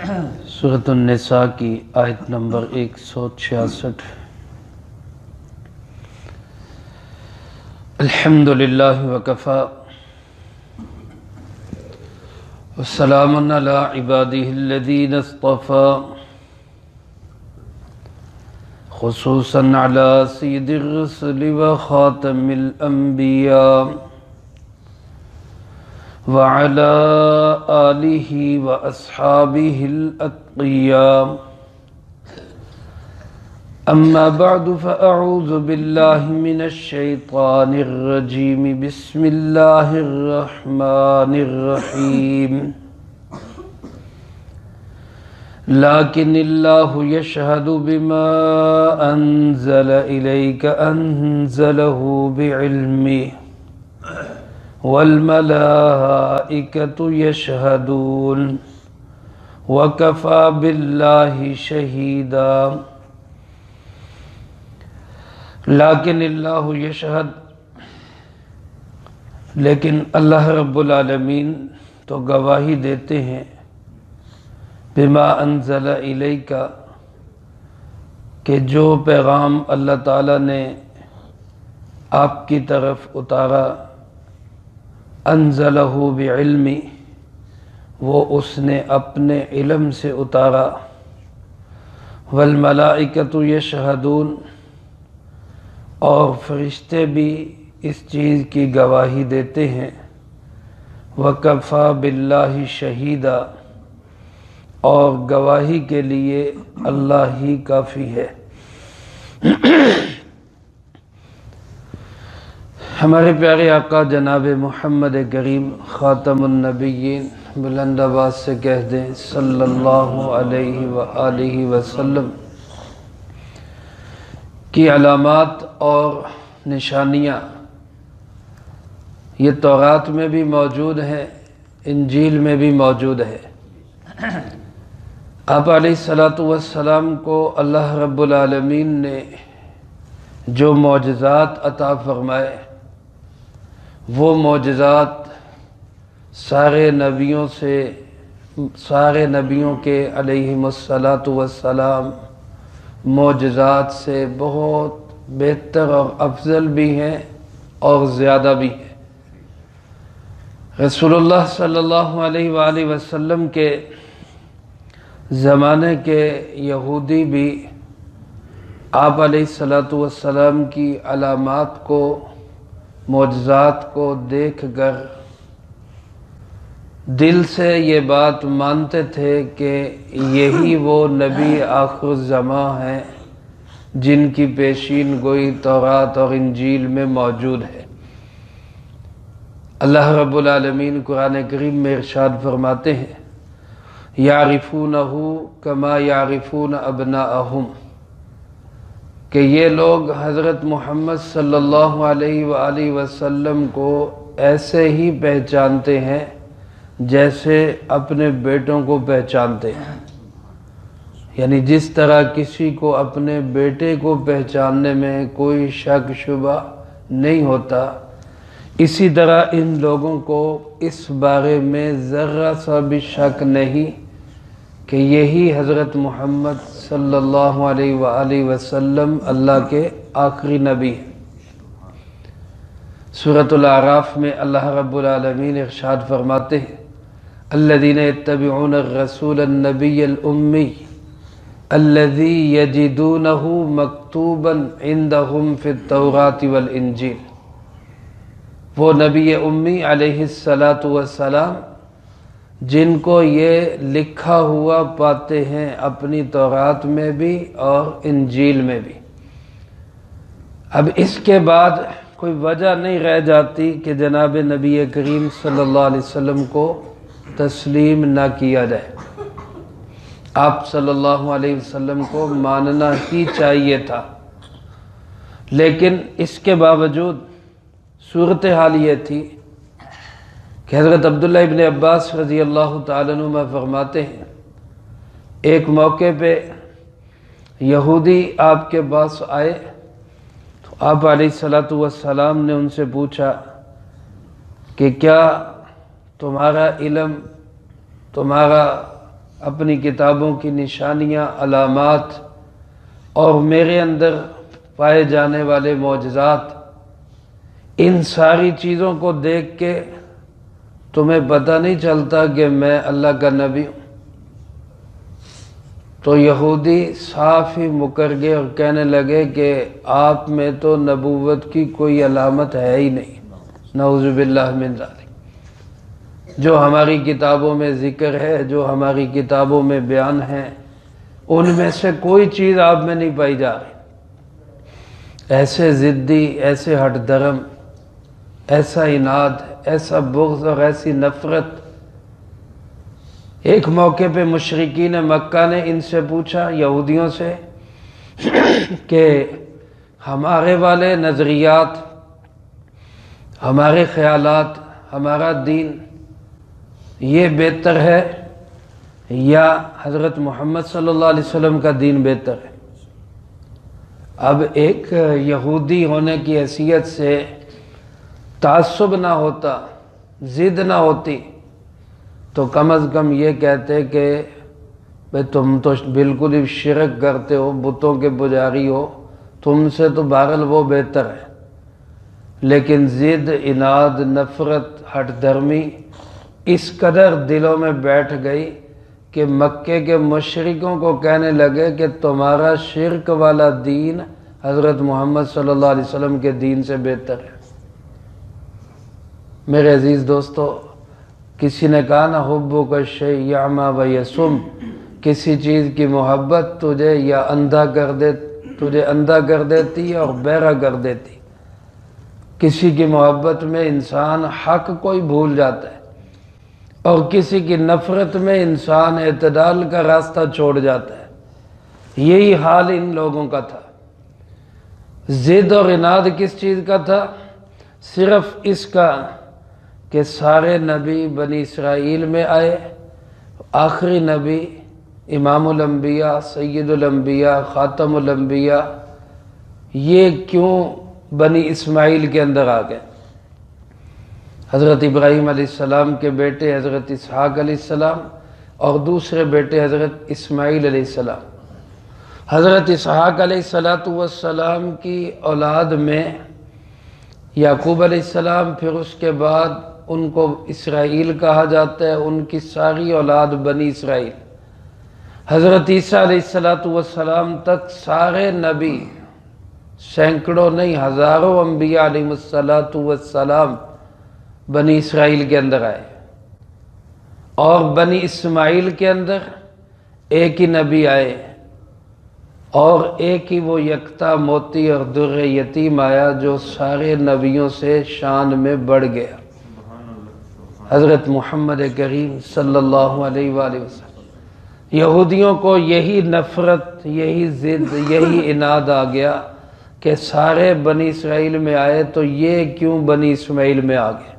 سورۃ النساء کی آیت نمبر 166۔ الحمدللہ وکفی والسلام علی عبادہ الذین اصطفی خصوصا علی سید الرسل وخاتم الانبیاء وعلى آلہ واصحابہ الاتقیاء اما بعد فاعوذ باللہ من الشیطان الرجیم بسم اللہ الرحمن الرحیم لیکن اللہ یشہد بما انزل الیک انزلہ بعلمہ والملائکۃ یشہدون وکفی باللہ شہیدا۔ لیکن اللہ یشہد، لیکن اللہ رب العالمین تو گواہی دیتے ہیں بما انزل الیک، کہ جو پیغام اللہ تعالیٰ نے آپ کی طرف اتارا، انزلہ بعلمی، وہ اس نے اپنے علم سے اتارا، والملائکۃ یشہدون، اور فرشتے بھی اس چیز کی گواہی دیتے ہیں، وکفی باللہ شہیدا، اور گواہی کے لیے اللہ ہی کافی ہے۔ ہمارے پیارے آقا جناب محمد کریم خاتم النبیین، بلند آواز سے کہہ دیں صلی اللہ علیہ وآلہ وسلم کی علامات اور نشانیاں یہ تورات میں بھی موجود ہیں، انجیل میں بھی موجود ہے۔ آپ علیہ السلام کو اللہ رب العالمین نے جو معجزات عطا فرمائے، وہ معجزات سارے نبیوں کے علیہم السلام معجزات سے بہت بہتر اور افضل بھی ہیں اور زیادہ بھی ہیں۔ رسول اللہ صلی اللہ علیہ وآلہ وسلم کے زمانے کے یہودی بھی آپ علیہ السلام کی علامات کو، معجزات کو دیکھ کر دل سے یہ بات مانتے تھے کہ یہی وہ نبی آخر الزماں ہیں جن کی پیشین گوئی تورات اور انجیل میں موجود ہے۔ اللہ رب العالمین قرآن کریم میں ارشاد فرماتے ہیں، یعرفونہ کما یعرفون ابناءہم، کہ یہ لوگ حضرت محمد صلی اللہ علیہ وآلہ وسلم کو ایسے ہی پہچانتے ہیں جیسے اپنے بیٹوں کو پہچانتے ہیں، یعنی جس طرح کسی کو اپنے بیٹے کو پہچاننے میں کوئی شک شبہ نہیں ہوتا، اسی طرح ان لوگوں کو اس بارے میں ذرہ سا بھی شک نہیں کہ یہی حضرت محمد صلی اللہ علیہ وآلہ وسلم اللہ کے آخری نبی ہیں۔ سورۃ الاعراف میں اللہ رب العالمین ارشاد فرماتے ہیں، الذین یتبعون الرسول النبی الامی الذی یجدونہ مکتوبا عندہم فی التوراۃ والانجیل، وہ نبی امی علیہ السلام جن کو یہ لکھا ہوا پاتے ہیں اپنی تورات میں بھی اور انجیل میں بھی۔ اب اس کے بعد کوئی وجہ نہیں رہ جاتی کہ جناب نبی کریم صلی اللہ علیہ وسلم کو تسلیم نہ کیا جائے، آپ صلی اللہ علیہ وسلم کو ماننا ہی چاہیے تھا۔ لیکن اس کے باوجود صورتحال یہ تھی کہ حضرت عبداللہ ابن عباس رضی اللہ تعالیٰ عنہ فرماتے ہیں، ایک موقع پہ یہودی آپ کے پاس آئے تو آپ علیہ السلام نے ان سے پوچھا کہ کیا تمہارا علم، تمہارا اپنی کتابوں کی نشانیاں، علامات اور میرے اندر پائے جانے والے معجزات، ان ساری چیزوں کو دیکھ کے تمہیں پتہ نہیں چلتا کہ میں اللہ کا نبی ہوں؟ تو یہودی صاف ہی مکر گئے اور کہنے لگے کہ آپ میں تو نبوت کی کوئی علامت ہے ہی نہیں، نعوذ باللہ من ذالک۔ جو ہماری کتابوں میں ذکر ہے، جو ہماری کتابوں میں بیان ہے، ان میں سے کوئی چیز آپ میں نہیں پائی جا رہی۔ ایسے ضدی، ایسے ہٹ درم، ایسا عناد، ایسا بغض اور ایسی نفرت۔ ایک موقع پہ مشرکین مکہ نے ان سے پوچھا، یہودیوں سے، کہ ہمارے والے نظریات، ہمارے خیالات، ہمارا دین یہ بہتر ہے یا حضرت محمد صلی اللہ علیہ وسلم کا دین بہتر ہے؟ اب ایک یہودی ہونے کی حیثیت سے تعصب نہ ہوتا، ضد نہ ہوتی، تو کم از کم یہ کہتے کہ بھئی تم تو بالکل ہی شرک کرتے ہو، بتوں کے پجاری ہو، تم سے تو بہرحال وہ بہتر ہے۔ لیکن ضد، عناد، نفرت، ہٹ دھرمی اس قدر دلوں میں بیٹھ گئی کہ مکے کے مشرکوں کو کہنے لگے کہ تمہارا شرک والا دین حضرت محمد صلی اللہ علیہ وسلم کے دین سے بہتر ہے۔ میرے عزیز دوستو، کسی نے کہا نا حبک الشیء یعمی و یصم، کسی چیز کی محبت تجھے یا اندھا کر دیتی ہے اور بہرا کر دیتی۔ کسی کی محبت میں انسان حق کو ہی بھول جاتا ہے، اور کسی کی نفرت میں انسان اعتدال کا راستہ چھوڑ جاتا ہے۔ یہی حال ان لوگوں کا تھا۔ ضد اور عناد کس چیز کا تھا؟ صرف اس کا کہ سارے نبی بنی اسرائیل میں آئے، آخری نبی امام الانبیاء، سید الانبیاء، خاتم الانبیاء، یہ کیوں بنی اسماعیل کے اندر آ گئے؟ حضرت ابراہیم علیہ السلام کے بیٹے حضرت اسحاق علیہ السلام اور دوسرے بیٹے حضرت اسماعیل علیہ السلام۔ حضرت اسحاق علیہ السلام کی اولاد میں یعقوب علیہ السلام، پھر اس کے بعد ان کو اسرائیل کہا جاتا ہے، ان کی ساری اولاد بنی اسرائیل۔ حضرت عیسیٰ علیہ السلام تک سارے نبی، سینکڑوں نہیں ہزاروں انبیاء علیہ السلام بنی اسرائیل کے اندر آئے، اور بنی اسماعیل کے اندر ایک ہی نبی آئے، اور ایک ہی وہ یکتا موتی اور در یتیم آیا جو سارے نبیوں سے شان میں بڑھ گیا، حضرت محمد کریم صلی اللہ علیہ وآلہ وسلم۔ یہودیوں کو یہی نفرت، یہی ضد، یہی عناد آ گیا کہ سارے بنی اسرائیل میں آئے تو یہ کیوں بنی اسماعیل میں آ گئے؟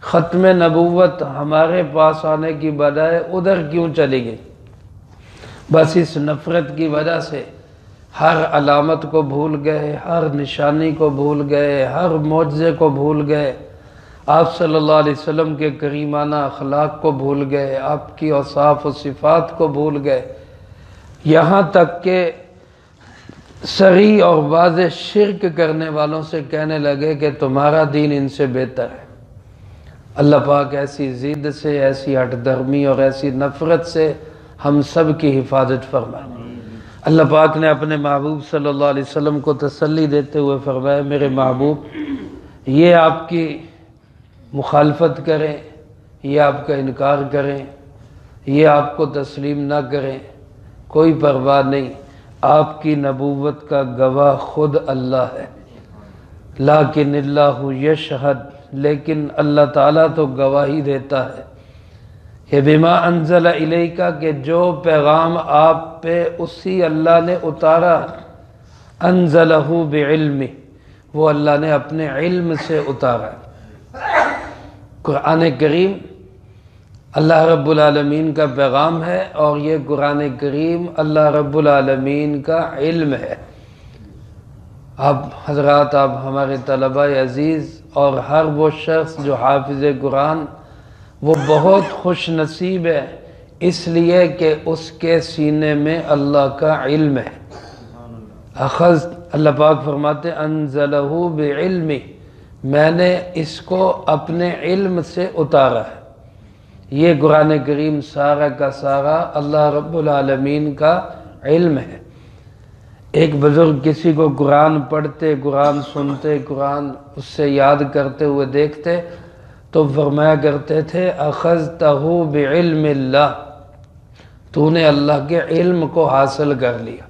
ختم نبوت ہمارے پاس آنے کی بجائے ادھر کیوں چلی گئی؟ بس اس نفرت کی وجہ سے ہر علامت کو بھول گئے، ہر نشانی کو بھول گئے، ہر معجزے کو بھول گئے، آپ صلی اللہ علیہ وسلم کے کریمانہ اخلاق کو بھول گئے، آپ کی اوصاف و صفات کو بھول گئے، یہاں تک کہ صریح اور واضح شرک کرنے والوں سے کہنے لگے کہ تمہارا دین ان سے بہتر ہے۔ اللہ پاک ایسی ضد سے، ایسی ہٹ درمی اور ایسی نفرت سے ہم سب کی حفاظت فرمائے۔ اللہ پاک نے اپنے محبوب صلی اللہ علیہ وسلم کو تسلی دیتے ہوئے فرمایا، میرے محبوب، یہ آپ کی مخالفت کریں، یہ آپ کا انکار کریں، یہ آپ کو تسلیم نہ کریں، کوئی پرواہ نہیں، آپ کی نبوت کا گواہ خود اللہ ہے۔ لیکن اللہ یشہد، لیکن اللہ تعالیٰ تو گواہی دیتا ہے، یہ بما انزل الیک، کہ جو پیغام آپ پہ اسی اللہ نے اتارا، انزلہ بعلم، وہ اللہ نے اپنے علم سے اتارا۔ قرآن کریم اللہ رب العالمین کا پیغام ہے، اور یہ قرآن کریم اللہ رب العالمین کا علم ہے۔ آپ حضرات، آپ ہمارے طلبہ عزیز اور ہر وہ شخص جو حافظ قرآن، وہ بہت خوش نصیب ہے اس لیے کہ اس کے سینے میں اللہ کا علم ہے۔ اخذ اللہ پاک فرماتے انزلہ بعلم، میں نے اس کو اپنے علم سے اتارا ہے۔ یہ قرآن کریم سارا کا سارا اللہ رب العالمین کا علم ہے۔ ایک بزرگ کسی کو قرآن پڑھتے، قرآن سنتے، قرآن اس سے یاد کرتے ہوئے دیکھتے تو فرمایا کرتے تھے اخذتہ بعلم اللہ، تو نے اللہ کے علم کو حاصل کر لیا۔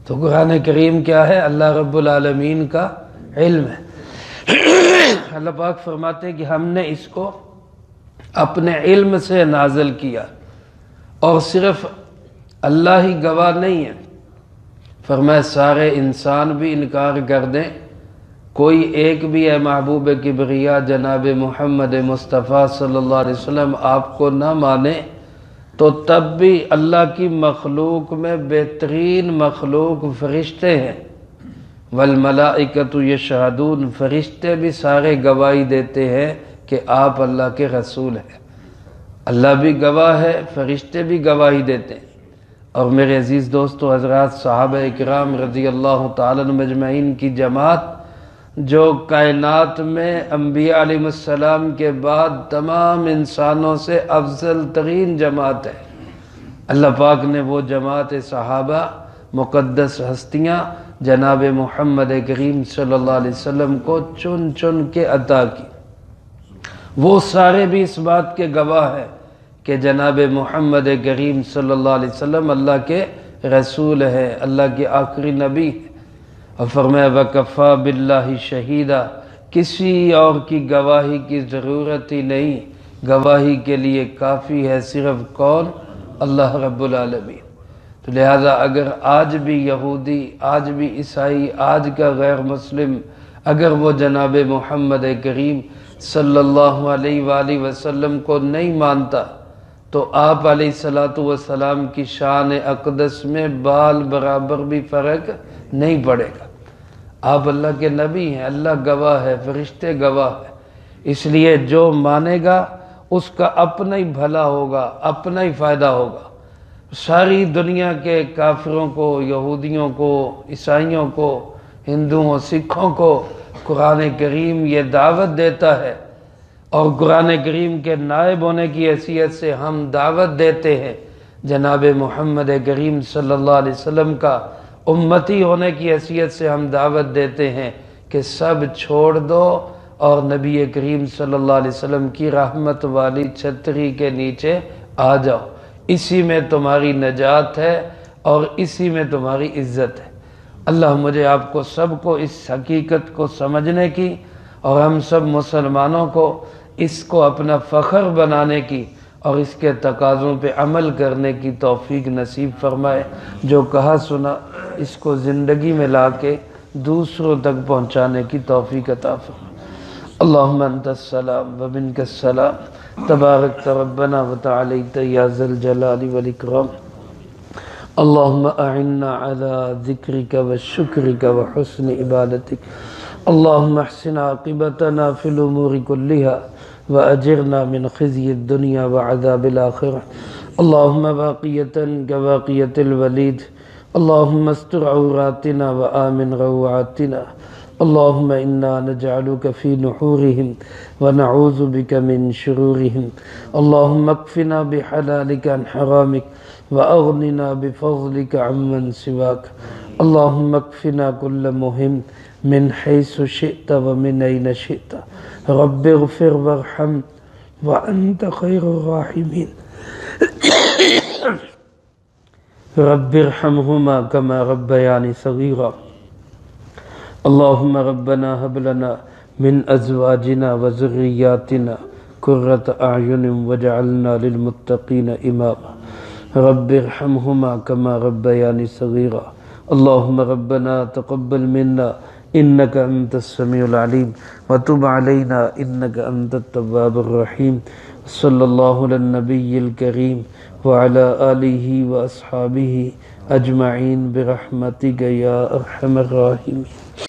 تو قرآن کریم کیا ہے؟ اللہ رب العالمین کا علم ہے۔ اللہ پاک فرماتے ہیں کہ ہم نے اس کو اپنے علم سے نازل کیا، اور صرف اللہ ہی گواہ نہیں ہے، فرمایا سارے انسان بھی انکار کر دیں، کوئی ایک بھی ہے محبوب کبریا جناب محمد مصطفیٰ صلی اللہ علیہ وسلم آپ کو نہ مانے تو تب بھی اللہ کی مخلوق میں بہترین مخلوق فرشتے ہیں، والملائکۃ یشہدون، فرشتے بھی سارے گواہی دیتے ہیں کہ آپ اللہ کے رسول ہیں۔ اللہ بھی گواہ ہے، فرشتے بھی گواہی دیتے ہیں۔ اور میرے عزیز دوستو حضرات، صحابہ اکرام رضی اللہ تعالیٰ عنہم اجمعین کی جماعت جو کائنات میں انبیاء علیہ السلام کے بعد تمام انسانوں سے افضل ترین جماعت ہے، اللہ پاک نے وہ جماعت صحابہ مقدس ہستیاں جناب محمد کریم صلی اللہ علیہ وسلم کو چن چن کے عطا کی۔ وہ سارے بھی اس بات کے گواہ ہیں کہ جناب محمد کریم صلی اللہ علیہ وسلم اللہ کے رسول ہے، اللہ کے آخری نبی ہے۔ اور فرمایا وَكَفَى بِاللَّهِ شَهِيدًا، کسی اور کی گواہی کی ضرورت ہی نہیں، گواہی کے لیے کافی ہے صرف کون؟ اللہ رب العالمین۔ تو لہذا اگر آج بھی یہودی، آج بھی عیسائی، آج کا غیر مسلم اگر وہ جناب محمد کریم صلی اللہ علیہ وآلہ وسلم کو نہیں مانتا تو آپ علیہ السلام کی شان اقدس میں بال برابر بھی فرق نہیں پڑے گا۔ آپ اللہ کے نبی ہیں، اللہ گواہ ہے، فرشتے گواہ ہے، اس لیے جو مانے گا اس کا اپنا ہی بھلا ہوگا، اپنا ہی فائدہ ہوگا۔ ساری دنیا کے کافروں کو، یہودیوں کو، عیسائیوں کو، ہندوؤں، سکھوں کو قرآن کریم یہ دعوت دیتا ہے، اور قرآن کریم کے نائب ہونے کی حیثیت سے ہم دعوت دیتے ہیں، جناب محمد کریم صلی اللہ علیہ وسلم کا امتی ہونے کی حیثیت سے ہم دعوت دیتے ہیں کہ سب چھوڑ دو اور نبی کریم صلی اللہ علیہ وسلم کی رحمت والی چھتری کے نیچے آ جاؤ، اسی میں تمہاری نجات ہے اور اسی میں تمہاری عزت ہے۔ اللہ مجھے آپ کو سب کو اس حقیقت کو سمجھنے کی اور ہم سب مسلمانوں کو اس کو اپنا فخر بنانے کی اور اس کے تقاضوں پہ عمل کرنے کی توفیق نصیب فرمائے۔ جو کہا سنا اس کو زندگی میں لا کے دوسروں تک پہنچانے کی توفیق عطا فرمائے۔ اللہم انت السلام و منک السلام، تبارک ربنا و تعالیت یا ذا الجلال والاکرام۔ اللہم اعنا علی ذکرک و شکرک و حسن عبادتک۔ اللہم احسن عاقبتنا فی الامور کلہا وأجرنا من خزي الدنيا وعذاب الآخرة. اللهم باقية كباقية الوليد، اللهم استر عوراتنا وآمن روعاتنا. اللهم إنا نجعلك في نحورهم ونعوذ بك من شرورهم. اللهم اكفنا بحلالك عن حرامك وأغننا بفضلك عمن سواك. اللهم اكفنا كل مهم من حيث شئت ومن أين شئت. رب اغفر وارحم وأنت خير الراحمين. رب ارحمهما كما ربياني صغيرا. اللهم ربنا هب لنا من أزواجنا وذرياتنا قرة أعين واجعلنا للمتقين إماما. رب ارحمهما كما ربياني صغيرا. اللهم ربنا تقبل منا إنك أنت السميع العليم وتب علينا إنك أنت التواب الرحيم. صلى الله على النبي الكريم وعلى آله وأصحابه أجمعين برحمتك يا أرحم الراحمين.